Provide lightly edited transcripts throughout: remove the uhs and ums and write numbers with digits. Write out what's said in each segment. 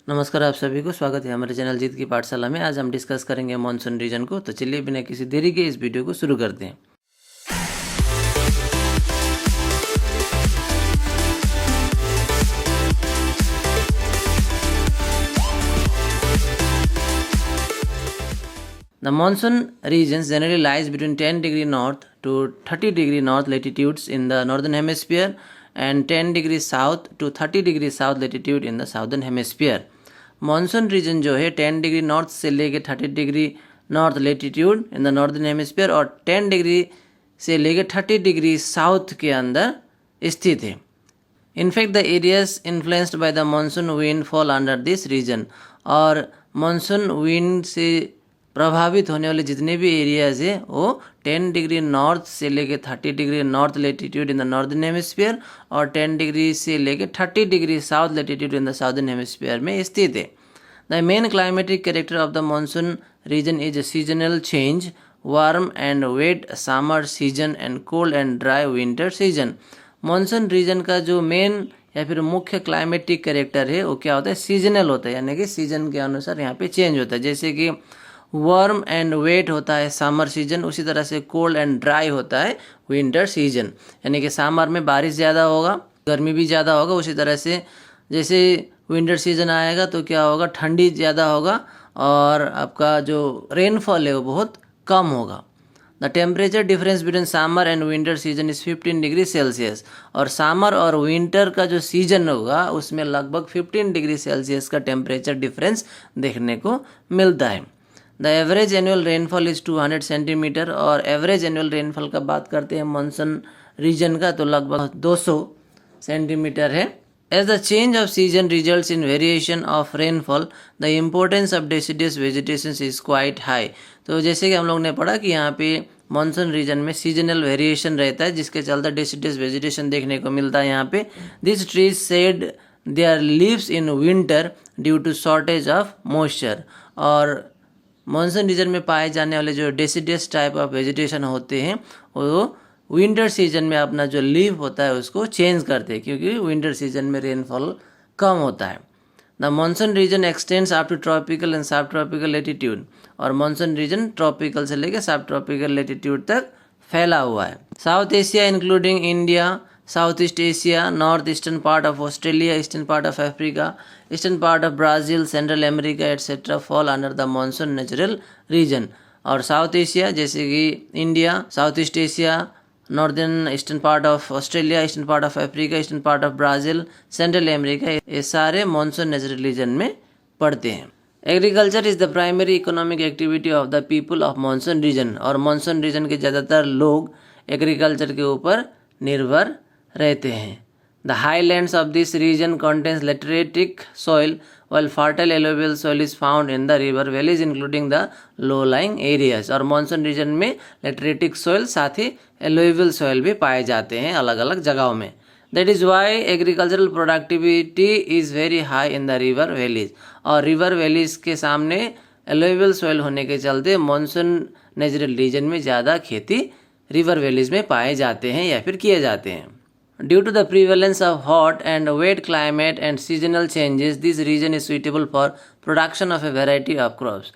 नमस्कार, आप सभी को स्वागत है हमारे चैनल जीत की पाठशाला में। आज हम डिस्कस करेंगे मानसून रीजन को। तो चलिए बिना किसी देरी के इस वीडियो को शुरू करते हैं। The monsoon regions generally lies between 10 degree north to 30 degree north latitudes in the northern hemisphere and 10 degree south to 30 degree south latitude in the southern hemisphere. Monsoon region जो है 10 डिग्री नॉर्थ से लेके 30 degree north latitude in the northern hemisphere और 10 degree से लेके 30 degree south के अंदर स्थित है। In fact the areas influenced by the monsoon wind fall under this region. और मानसून विंड से प्रभावित होने वाले जितने भी एरियाज है वो 10 डिग्री नॉर्थ से लेके 30 degree north latitude in the northern hemisphere और 10 डिग्री से लेके 30 degree south latitude in the southern hemisphere में स्थित है। The main climatic character of the monsoon region is a seasonal change, warm and wet summer season and cold and dry winter season. Monsoon region का जो main या फिर मुख्य climatic character है वो क्या होता है, सीजनल होता है, यानी कि सीजन के अनुसार यहाँ पे चेंज होता है। जैसे कि वार्म एंड वेट होता है समर सीजन, उसी तरह से कोल्ड एंड ड्राई होता है विंटर सीजन। यानी कि समर में बारिश ज़्यादा होगा, गर्मी भी ज़्यादा होगा। उसी तरह से जैसे विंटर सीजन आएगा तो क्या होगा, ठंडी ज़्यादा होगा और आपका जो रेनफॉल है वो बहुत कम होगा। The temperature difference between summer and winter season is 15 degree Celsius. और समर और विंटर का जो सीजन होगा उसमें लगभग 15 डिग्री सेल्सियस का टेम्परेचर डिफरेंस देखने को मिलता है। The average annual rainfall is 200 centimetre. और एवरेज एनुअल रेनफॉल का बात करते हैं मानसून रीजन का तो लगभग 200 सेंटीमीटर है। As the change of season results in variation of rainfall the importance of deciduous vegetation is quite high. तो जैसे कि हम लोग ने पढ़ा कि यहाँ पे मानसून रीजन में सीजनल वेरिएशन रहता है जिसके चलते डेसिडियस वेजिटेशन देखने को मिलता है। यहाँ पे this trees shed their leaves in winter due to shortage of moisture. और मानसून रीजन में पाए जाने वाले जो डेसिडियस टाइप ऑफ वेजिटेशन होते हैं वो विंटर सीजन में अपना जो लीव होता है उसको चेंज करते हैं क्योंकि विंटर सीजन में रेनफॉल कम होता है। The monsoon region extends up to tropical and subtropical latitude. और मानसून रीजन ट्रॉपिकल से लेकर सब ट्रॉपिकल लेटीट्यूड तक फैला हुआ है। South Asia including India, South East Asia, north eastern part of Australia, eastern part of Africa, eastern part of Brazil, Central America etcetera fall under the monsoon natural region. और South Asia जैसे कि India, South East Asia, northern eastern part of Australia, eastern part of Africa, eastern part of Brazil, Central America, ये सारे monsoon natural region में पड़ते हैं। Agriculture is the primary economic activity of the people of monsoon region. और monsoon region के ज़्यादातर लोग agriculture के ऊपर निर्भर रहते हैं। The highlands of this region contains lateritic soil while fertile alluvial soil is found in the river valleys including the low lying areas। और मानसून रीजन में लेटरेटिक सॉइल साथ ही एलुवियल सॉइल भी पाए जाते हैं अलग अलग जगहों में। That is why agricultural productivity is very high in the river valleys. और रिवर वैलीज के सामने एलुवियल सॉइल होने के चलते मानसून नेचुरल रीजन में ज़्यादा खेती रिवर वैलीज में पाए जाते हैं या फिर किए जाते हैं। Due to the prevalence of hot and wet climate and seasonal changes, this region is suitable for production of a variety of crops।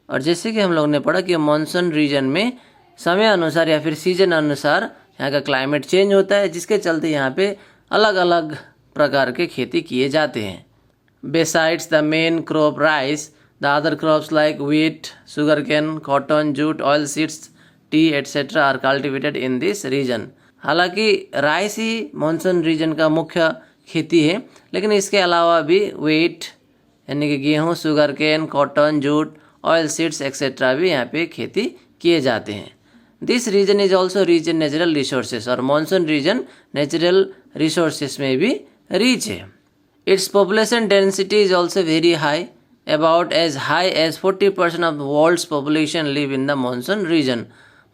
और जैसे कि हम लोग ने पढ़ा कि मानसून रीजन में समय अनुसार या फिर सीजन अनुसार यहाँ का क्लाइमेट चेंज होता है जिसके चलते यहाँ पे अलग अलग प्रकार के खेती किए जाते हैं। Besides the main crop rice, the other crops like wheat, sugarcane, cotton, jute, oil seeds, tea, etc. are cultivated in this region। हालांकि राइस ही मानसून रीजन का मुख्य खेती है लेकिन इसके अलावा भी व्हीट यानी कि गेहूँ, sugar cane, cotton, jute, oil seeds etcetera भी यहाँ पे खेती किए जाते हैं। This region is also rich in natural resources. और मानसून रीजन नेचुरल रिसोर्सेज में भी रिच है। Its population density is also very high, about as high as 40% of world's population live in the monsoon region.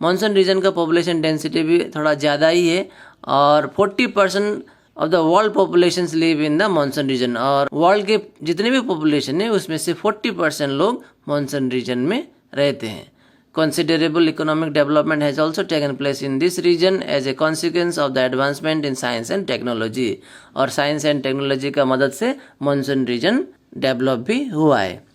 Monsoon region का population density भी थोड़ा ज़्यादा ही है और 40% of the world population live in the monsoon region. और world के जितने भी पॉपुलेशन है उसमें से 40% लोग मानसून रीजन में रहते हैं। Considerable economic development has also taken place in this region as a consequence of the advancement in science and technology। और साइंस एंड टेक्नोलॉजी का मदद से मानसून रीजन डेवलप भी हुआ है।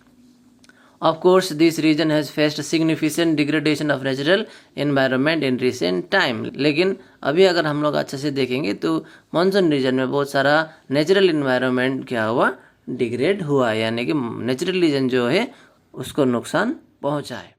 Of course, this region has faced significant degradation of natural environment in recent time. लेकिन अभी अगर हम लोग अच्छे से देखेंगे तो मानसून रीजन में बहुत सारा नेचुरल इन्वायरमेंट क्या हुआ, डिग्रेड हुआ, यानी कि नेचुरल रीजन जो है उसको नुकसान पहुंचा है।